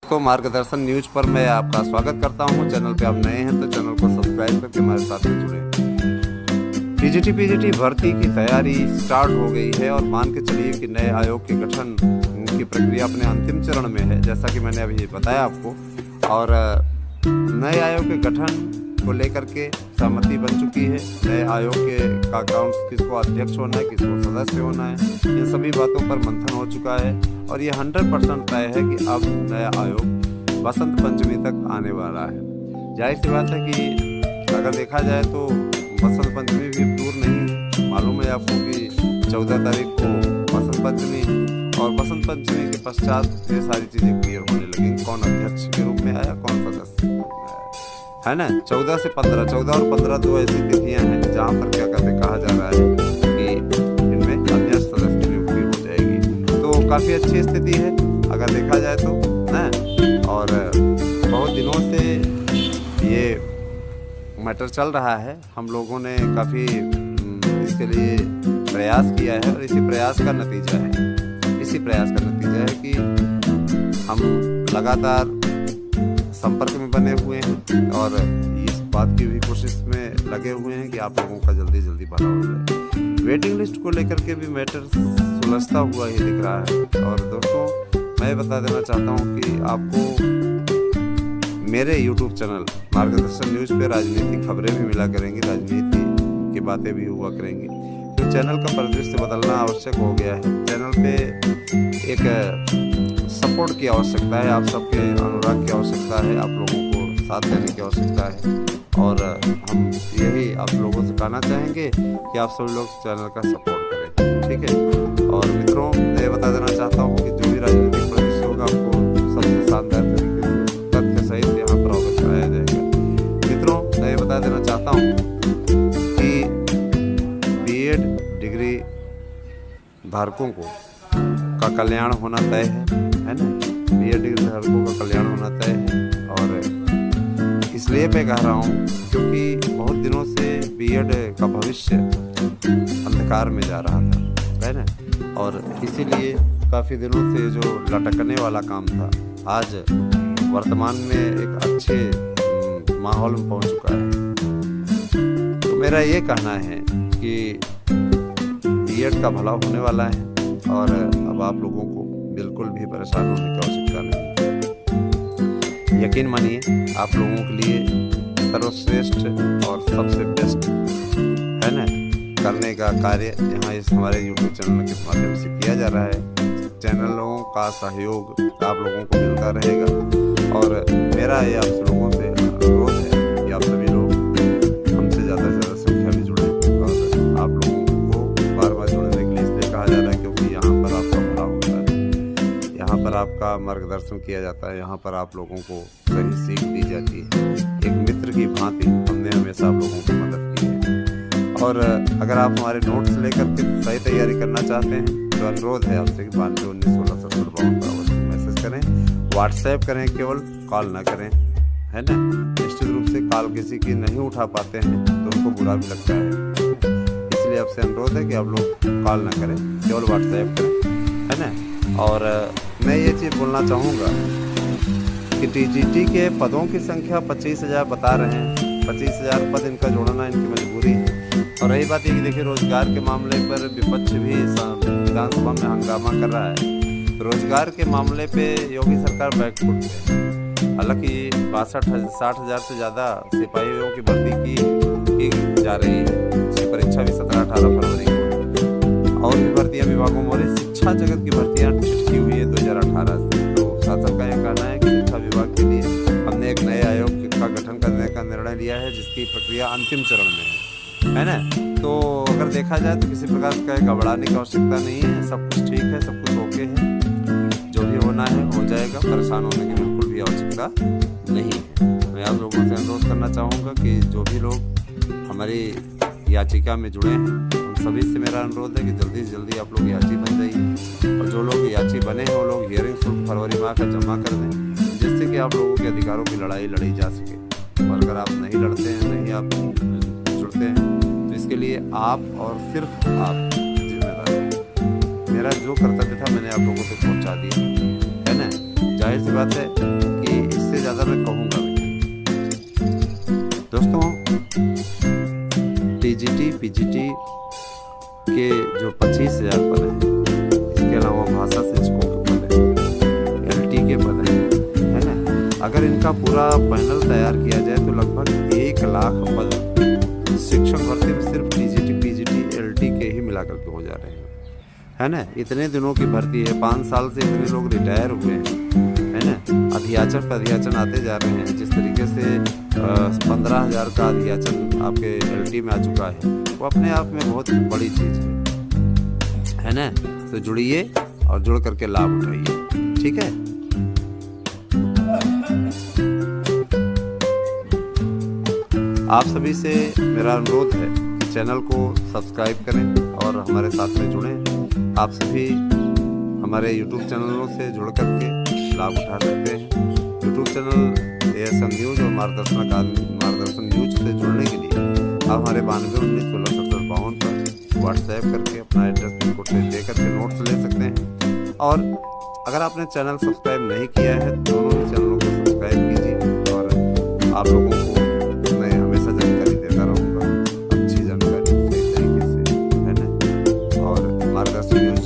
दोस्तों, मार्गदर्शन न्यूज पर मैं आपका स्वागत करता हूं। चैनल पे आप नए हैं तो चैनल को सब्सक्राइब करके हमारे साथ में जुड़े। पीजीटी भर्ती की तैयारी स्टार्ट हो गई है और मान के चलिए कि नए आयोग के गठन की प्रक्रिया अपने अंतिम चरण में है, जैसा कि मैंने अभी बताया आपको। और नए आयोग के गठन को लेकर के सहमति बन चुकी है। नए आयोग के का अकाउंट किसको अध्यक्ष होना है, किसको सदस्य होना है, इन सभी बातों पर मंथन हो चुका है और ये 100% तय है कि अब नया आयोग बसंत पंचमी तक आने वाला है। जाहिर सी बात है कि अगर देखा जाए तो बसंत पंचमी भी दूर नहीं है। मालूम है आपको कि 14 तारीख को बसंत पंचमी, और बसंत पंचमी के पश्चात ये सारी चीज़ें क्लियर होने लगेंगी। कौन अध्यक्ष के रूप में आया, कौन सदस्य के रूप में आया, है ना। 14 से 15, 14 और 15 दो ऐसी तिथियां हैं जहाँ पर क्या कहते कहा जा रहा है कि इनमें अध्यक्ष सदस्य की नियुक्ति हो जाएगी। तो काफ़ी अच्छी स्थिति है अगर देखा जाए तो ना। और बहुत दिनों से ये मैटर चल रहा है। हम लोगों ने काफ़ी इसके लिए प्रयास किया है और इसी प्रयास का नतीजा है कि हम लगातार संपर्क में बने हुए हैं और इस बात की भी कोशिश में लगे हुए हैं कि आप लोगों का जल्दी भला हो जाए। वेटिंग लिस्ट को लेकर के भी मैटर सुलझता हुआ ही दिख रहा है। और दोस्तों, मैं बता देना चाहता हूं कि आपको मेरे YouTube चैनल मार्गदर्शन न्यूज पे राजनीतिक खबरें भी मिला करेंगी, राजनीति की बातें भी हुआ करेंगी। तो चैनल का परिदृश्य बदलना आवश्यक हो गया है। चैनल पे एक सपोर्ट की आवश्यकता है, आप सबके अनुराग की आवश्यकता है, आप लोगों को साथ देने की आवश्यकता है। और हम यही आप लोगों से कहना चाहेंगे कि आप सभी लोग चैनल का सपोर्ट करें, ठीक है। और मित्रों, मैं बता देना चाहता हूँ कि जो भी राजनीतिक परिदृश्य होगा आपको सबसे शानदार तरीके से तथ्य सहित यहाँ पर अवगत कराया जाएगा। मित्रों, मैं बता देना चाहता हूँ कि बीएड डिग्री धारकों को का कल्याण होना तय है ना। बीएड डिग्री धारकों का कल्याण होना तय है। और इसलिए मैं कह रहा हूँ क्योंकि बहुत दिनों से बीएड का भविष्य अंधकार में जा रहा था, है ना। और इसीलिए काफ़ी दिनों से जो लटकने वाला काम था, आज वर्तमान में एक अच्छे माहौल में पहुँच चुका है। तो मेरा ये कहना है कि बीएड का भला होने वाला है और अब आप लोगों को बिल्कुल भी परेशान होने की आवश्यकता नहीं। यकीन मानिए, आप लोगों के लिए सर्वश्रेष्ठ और सबसे बेस्ट, है ना, करने का कार्य यहाँ इस हमारे YouTube चैनल के माध्यम से किया जा रहा है। चैनलों का सहयोग आप लोगों को मिलता रहेगा और मेरा ये आप लोगों से अनुरोध है कि आप सभी लोग हमसे ज़्यादा से ज़्यादा संख्या में जुड़े। और आप लोगों को बार जुड़ने के लिए इसलिए कहा जा रहा है क्योंकि यहाँ पर आपका भला होता है, यहाँ पर आपका मार्गदर्शन किया जाता है, यहाँ पर आप लोगों को सही सीख दी जाती है। एक मित्र की भांति हमने हमेशा आप लोगों की मदद की है। और अगर आप हमारे नोट्स लेकर के सही तैयारी करना चाहते हैं तो अनुरोध है आपसे कि 9219167052 पर अवश्य मैसेज करें, व्हाट्सएप करें, केवल कॉल ना करें, है ना। निश्चित रूप से कॉल किसी की नहीं उठा पाते हैं तो उनको बुरा भी लगता है, इसलिए आपसे अनुरोध है कि आप लोग कॉल ना करें, केवल व्हाट्सएप करें, है ना। और मैं ये चीज़ बोलना चाहूँगा कि टीजीटी के पदों की संख्या 25,000 बता रहे हैं। 25,000 पद इनका जोड़ना इनकी मजबूरी है। और रही बात ये कि देखिए, रोजगार के मामले पर विपक्ष भी विधानसभा में हंगामा कर रहा है। रोजगार के मामले पे योगी सरकार बैकफुट है। हालांकि 60,000 से ज़्यादा सिपाहियों की भर्ती की जा रही है। इसकी परीक्षा भी 17-18 फरवरी को, और भी भर्तियाँ विभागों में शिक्षा जगत की भर्तियाँ की हुई है 2018 से। तो शासन का यह कहना है कि शिक्षा विभाग के लिए हमने एक नए आयोग का गठन करने का निर्णय लिया है, जिसकी प्रक्रिया अंतिम चरण में है ना। तो अगर देखा जाए तो किसी प्रकार का घबराने की आवश्यकता नहीं है। सब कुछ ठीक है, सब कुछ ओके है, जो भी होना है हो जाएगा। परेशान होने की बिल्कुल भी आवश्यकता नहीं है। मैं आप लोगों से अनुरोध करना चाहूँगा कि जो भी लोग हमारी याचिका में जुड़े हैं उन सभी से मेरा अनुरोध है कि जल्दी से जल्दी आप लोग याची बन जाइए। और जो लोग याची बने हैं वो लोग हियरिंग शुल्क फरवरी माह का जमा कर दें, जिससे कि आप लोगों के अधिकारों की लड़ाई लड़ी जा सके। और अगर आप नहीं लड़ते हैं, नहीं आप जुड़ते हैं, तो इसके लिए आप और सिर्फ आप जिम्मेदार हैं। मेरा जो कर्तव्य था मैंने आप लोगों तक पहुंचा दिया, है ना। जाहिर सी बात है कि इससे ज़्यादा मैं कहूँगा भी। दोस्तों, टीजीटी पीजीटी के जो 25,000 पद हैं, इसके अलावा भाषा शिक्षकों के पद हैं, एलटी के पद हैं, है ना। अगर इनका पूरा पैनल तैयार किया जाए तो लगभग 1 लाख पद शिक्षक भर्ती में सिर्फ टीजीटी पीजीटी एलटी के ही मिलाकर के हो जा रहे हैं, है ना। इतने दिनों की भर्ती है, 5 साल से इतने लोग रिटायर हुए हैं, है ना। अधियाचन पर अधियाचन आते जा रहे हैं। जिस तरीके से 15,000 का अधियाचन आपके एलटी में आ चुका है, वो अपने आप में बहुत बड़ी चीज़ है ना। तो जुड़िए और जुड़ करके लाभ उठाइए, ठीक है। आप सभी से मेरा अनुरोध है कि चैनल को सब्सक्राइब करें और हमारे साथ में जुड़ें। आप सभी हमारे YouTube चैनलों से जुड़ करके लाभ उठा सकते हैं। YouTube चैनल ASM न्यूज़ और मार्गदर्शन न्यूज से जुड़ने के लिए आप हमारे 9219167052 पर व्हाट्सएप करके अपना एड्रेस पिन कोड दे करके नोट्स ले सकते हैं। और अगर आपने चैनल सब्सक्राइब नहीं किया है तो दोनों ही चैनलों को सब्सक्राइब कीजिए। और आप लोगों को मैं हमेशा जानकारी देता रहूँगा, अच्छी जानकारी सही तरीके से, है ना। और मार्गदर्शन न्यूज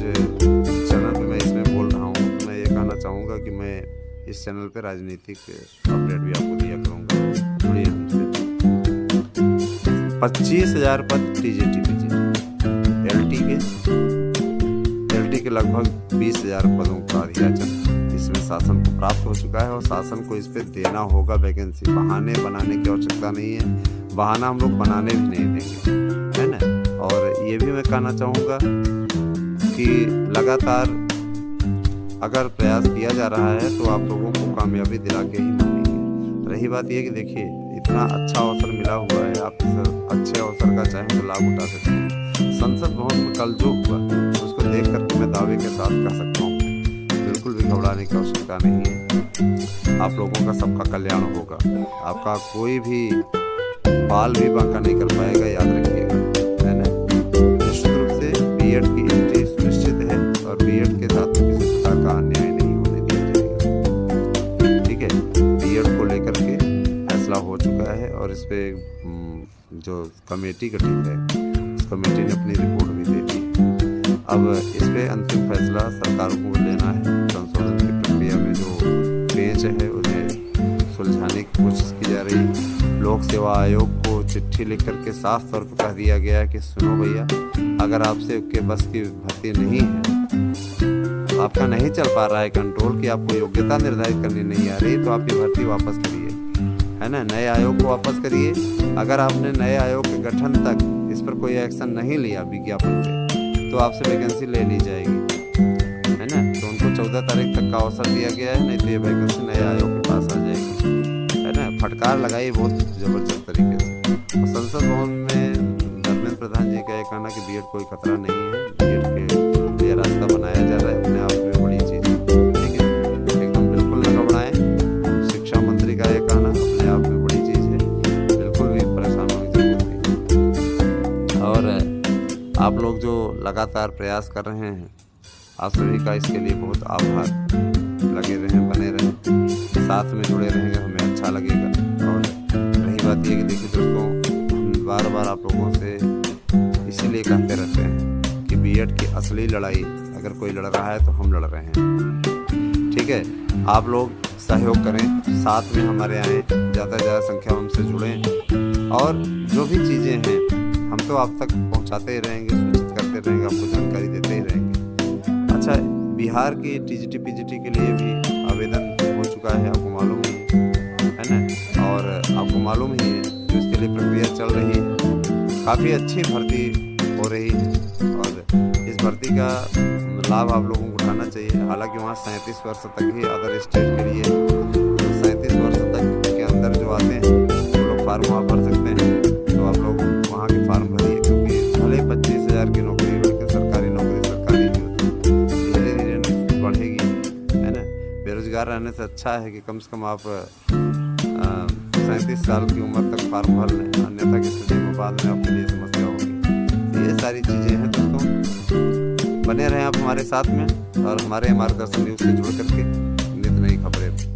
चैनल पे मैं इसमें बोल रहा हूँ तो मैं ये कहना चाहूँगा कि मैं इस चैनल पे राजनीतिक अपडेट भी आपको दिया करूँगा। जुड़िए हमसे। 25,000 पद टीजीटी पीजीटी एलटी के लगभग 20,000 पदों का अधियाचन इसमें शासन को प्राप्त हो चुका है और शासन को इस पे देना होगा वैकेंसी। बहाने बनाने की आवश्यकता नहीं है, बहाना हम लोग बनाने भी नहीं देंगे, है ना। और ये भी मैं कहना चाहूँगा कि लगातार अगर प्रयास किया जा रहा है तो आप लोगों को कामयाबी दिला के ही मानेंगे। रही बात यह कि देखिए, इतना अच्छा अवसर मिला हुआ है, आप इस अच्छे अवसर का चाहे तो लाभ उठा सकते हैं। संसद भवन में कल जो हुआ उसको देख करके मैं दावे के साथ कह सकता हूँ, बिल्कुल भी घबराने की आवश्यकता नहीं है। आप लोगों का सबका कल्याण होगा, आपका कोई भी बाल भी बांका नहीं कर पाएगा, याद रखिएगा, है ना। निश्चित रूप से बीएड की एंट्री सुनिश्चित है और बीएड के साथ किसी प्रकार का अन्याय नहीं होने दिया जाएगा, ठीक है। बीएड को लेकर के फैसला हो चुका है और इस पे जो कमेटी गठित है उस कमेटी ने अपनी रिपोर्ट भी दे दी है। अब इस पे अंतिम फैसला सरकार को लेना है। संशोधन की प्रक्रिया में जो पेच है उन्हें सुलझाने की कोशिश की जा रही है। लोक सेवा आयोग को चिट्ठी लिख करके साफ तौर पर कह दिया गया है कि सुनो भैया, अगर आपसे के बस की भर्ती नहीं है, आपका नहीं चल पा रहा है कंट्रोल की, आपको योग्यता निर्धारित करनी नहीं आ रही, तो आपकी भर्ती वापस करिए, है ना। नए आयोग को वापस करिए। अगर आपने नए आयोग के गठन तक इस पर कोई एक्शन नहीं लिया विज्ञापन पे, तो आपसे वैकेंसी ले ली जाएगी, है ना। तो उनको 14 तारीख तक का अवसर दिया गया है, नहीं तो ये वैकेंसी नए आयोग के पास आ जाएगी, है ना। फटकार लगाई बहुत जबरदस्त तरीके से। और संसद भवन में धर्मेंद्र प्रधान जी का ये कहना कि बीएड कोई खतरा नहीं है, बीएड के लिए रास्ता बनाया जा रहा है, अपने आप में बड़ी चीज़ है, ठीक है। एकदम बिल्कुल न घबराएं। शिक्षा मंत्री का ये कहना अपने आप में बड़ी चीज़ है, बिल्कुल भी परेशान होने की जरूरत नहीं। और आप लोग जो लगातार प्रयास कर रहे हैं, आप सभी का इसके लिए बहुत आभार। लगे रहें, बने रहें, साथ में जुड़े रहेंगे, हमें अच्छा लगेगा। और रही बात ये कि देखिए दोस्तों, हम बार बार आप लोगों से इसीलिए कहते रहते हैं कि बीएड की असली लड़ाई अगर कोई लड़ रहा है तो हम लड़ रहे हैं, ठीक है। आप लोग सहयोग करें, साथ में हमारे आएँ, ज़्यादा से ज़्यादा संख्या में हमसे जुड़ें। और जो भी चीज़ें हैं हम तो आप तक पहुंचाते ही रहेंगे, सूचित करते रहेंगे, आपको जानकारी देते ही रहेंगे। अच्छा, बिहार की टीजीटी पीजीटी के लिए भी आवेदन हो चुका है, आपको मालूम ही है ना। और आपको मालूम ही है कि उसके लिए प्रक्रिया चल रही है, काफ़ी अच्छी भर्ती हो रही है और इस भर्ती का लाभ आप लोगों को उठाना चाहिए। हालांकि वहाँ 37 वर्ष तक ही अदर स्टेट के लिए, तो 37 वर्ष तक के अंदर जो आते हैं वो लोग फार्म वहाँ भर सकते हैं। तो आप लोग वहाँ के फार्म भरिए, क्योंकि भले 25,000 की नौकरी बल्कि सरकारी नौकरी सरकारी भी होती है, धीरे धीरे बढ़ेगी, है ना। बेरोजगार रहने से अच्छा है कि कम से कम आप 37 साल की उम्र तक फार्म भर लें, अन्यथा की स्थिति में बाद में आपके लिए समस्या होगी। ये सारी चीज़ें हैं दोस्तों, बने रहें आप हमारे साथ में और हमारे मार्गदर्शन न्यूज़ से जुड़ करके नित नई खबरें।